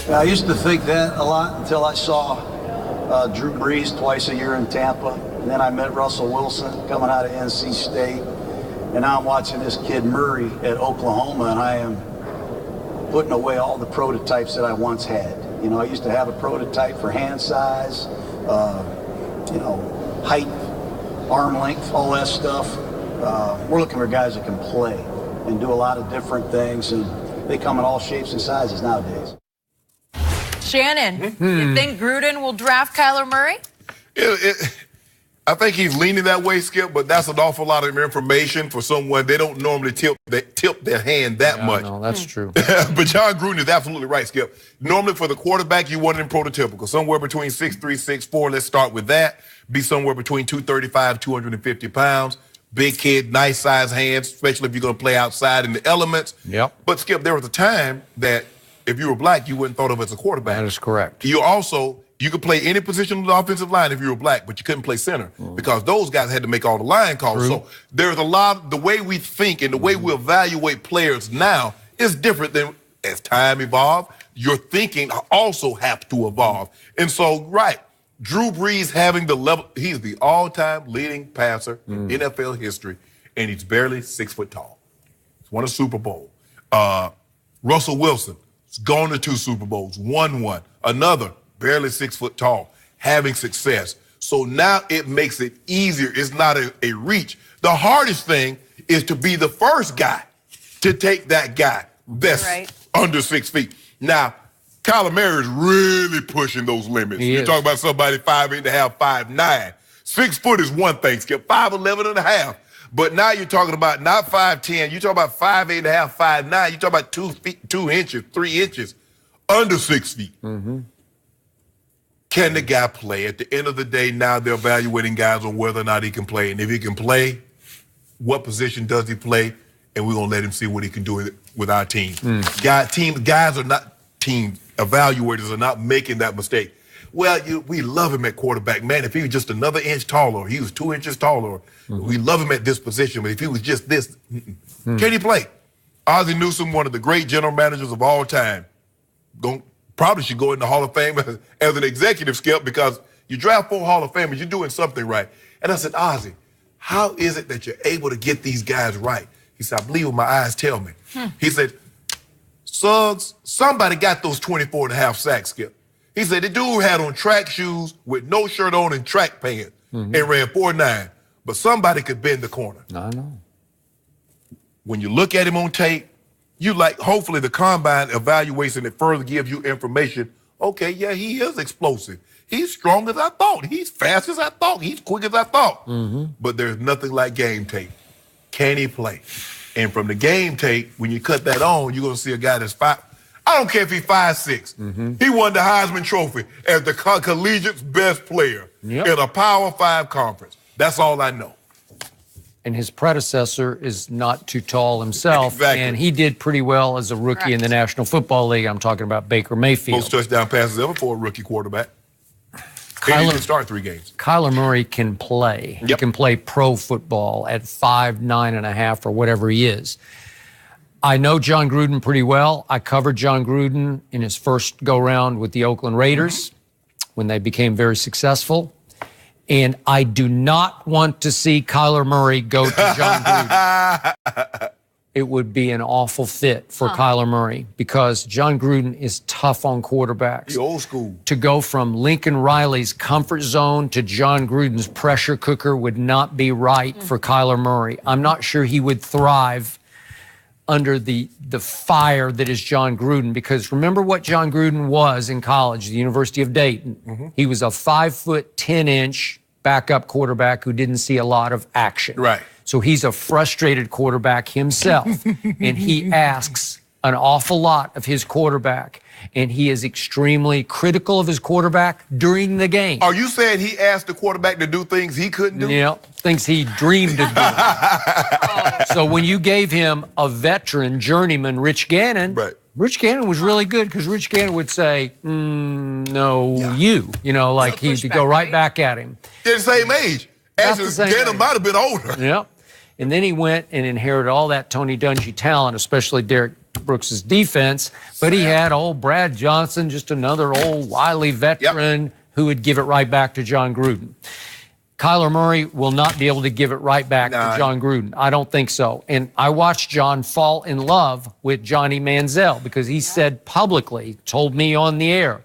I used to think that a lot until I saw Drew Brees twice a year in Tampa. And then I met Russell Wilson coming out of NC State. And now I'm watching this kid Murray at Oklahoma, and I am putting away all the prototypes that I once had. You know, I used to have a prototype for hand size, height, arm length, all that stuff. We're looking for guys that can play and do a lot of different things, and they come in all shapes and sizes nowadays. Shannon, you think Gruden will draft Kyler Murray? I think he's leaning that way, Skip, but that's an awful lot of information for someone. They don't normally tip their hand that much. No, that's true. But John Gruden is absolutely right, Skip. Normally for the quarterback, you want him prototypical, somewhere between 6'3", 6'4". Let's start with that. Be somewhere between 235, 250 pounds. Big kid, nice size hands, especially if you're going to play outside in the elements. Yep. But, Skip, there was a time that if you were black, you wouldn't thought of as a quarterback. That is correct. You could play any position on the offensive line if you were black, but you couldn't play center because those guys had to make all the line calls. True. So there's a lot, the way we think and the way we evaluate players now is different than as time evolved. Your thinking also has to evolve. And so, right, Drew Brees having the level, he's the all-time leading passer in NFL history, and he's barely 6 foot tall. He's won a Super Bowl. Russell Wilson has gone to 2 Super Bowls, won one. Another, barely 6 foot tall, having success. So now it makes it easier. It's not a reach. The hardest thing is to be the first guy to take that guy that's under 6 feet. Now, Kyler Murray is really pushing those limits. You're talking about somebody 5'8.5", 5'9". 6 foot is one thing, Skip, 5'11.5". But now you're talking about not 5'10", you're talking about 5'8.5", 5'9". You're talking about 2 feet, 2 inches, 3 inches, under 6 feet. Can the guy play? At the end of the day, now they're evaluating guys on whether or not he can play. And if he can play, what position does he play? And we're going to let him see what he can do with our team. Guys are not, team evaluators are not making that mistake. Well, we love him at quarterback. Man, if he was just another inch taller, he was 2 inches taller, we love him at this position. But if he was just this, can he play? Ozzie Newsome, one of the great general managers of all time, probably should go in the Hall of Fame as an executive, Skip, because you draft 4 Hall of Famers, you're doing something right. And I said, Ozzie, how is it that you're able to get these guys right? He said, I believe what my eyes tell me. He said, Suggs, somebody got those 24.5 sacks, Skip. He said, the dude had on track shoes with no shirt on and track pants and ran 4.9, but somebody could bend the corner. I know. When you look at him on tape, hopefully the combine evaluation that further gives you information. Okay, yeah, he is explosive. He's strong as I thought. He's fast as I thought. He's quick as I thought. But there's nothing like game tape. Can he play? And from the game tape, when you cut that on, you're going to see a guy that's I don't care if he's 5'6". He won the Heisman Trophy as the collegiate's best player in a Power 5 conference. That's all I know. And his predecessor is not too tall himself, and he did pretty well as a rookie in the National Football League. I'm talking about Baker Mayfield. Most touchdown passes ever for a rookie quarterback. He can start 3 games. Kyler Murray can play. He can play pro football at 5'9.5" or whatever he is. I know John Gruden pretty well. I covered John Gruden in his first go-round with the Oakland Raiders when they became very successful. And I do not want to see Kyler Murray go to John Gruden. It would be an awful fit for Kyler Murray because John Gruden is tough on quarterbacks. The old school. To go from Lincoln Riley's comfort zone to John Gruden's pressure cooker would not be right for Kyler Murray. I'm not sure he would thrive under the fire that is John Gruden, because remember what John Gruden was in college, the University of Dayton. He was a 5'10" backup quarterback who didn't see a lot of action. Right. So he's a frustrated quarterback himself, and he asks an awful lot of his quarterback, and he is extremely critical of his quarterback during the game. Are you saying he asked the quarterback to do things he couldn't do? Yeah, things he dreamed of doing. So when you gave him a veteran journeyman, Rich Gannon, Rich Gannon was really good because Rich Gannon would say, no, you know, like he'd go right back at him. They're the same age. Actually, Gannon might have been older. Yep. And then he went and inherited all that Tony Dungy talent, especially Derek Brooks's defense, but he had old Brad Johnson, just another old wily veteran who would give it right back to John Gruden. Kyler Murray will not be able to give it right back to John Gruden. I don't think so. And I watched John fall in love with Johnny Manziel because he said publicly, told me on the air,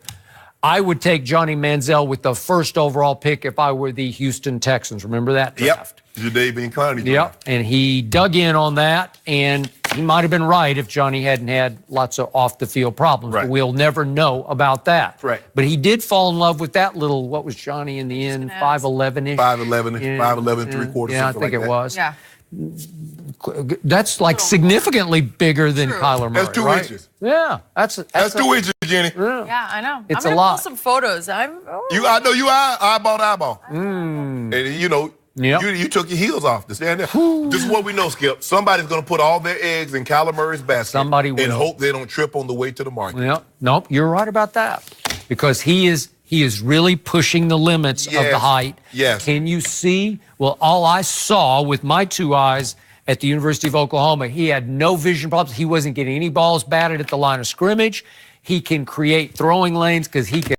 I would take Johnny Manziel with the first overall pick if I were the Houston Texans. Remember that draft? Jadeveon Clowney. Yep. And he dug in on that, and he might have been right if Johnny hadn't had lots of off-the-field problems. Right. But we'll never know about that. Right. But he did fall in love with that little, what was Johnny in the end, 5'11"-ish? 5'11", three-quarters, Yeah, I something think like it that. was. Yeah. That's like significantly bigger than Kyler Murray. That's 2 right? inches. Yeah, that's 2 inches, Jenny. Yeah, I know. It's I'm a gonna lot. pull some photos. I know you are eyeball to eyeball. And you know, you took your heels off to stand there. This is what we know, Skip. Somebody's going to put all their eggs in Kyler Murray's basket. Somebody will. And hope they don't trip on the way to the market. Yeah, nope, you're right about that. Because he is really pushing the limits of the height. Yes. Can you see? Well, all I saw with my 2 eyes at the University of Oklahoma, he had no vision problems. He wasn't getting any balls batted at the line of scrimmage. He can create throwing lanes because he can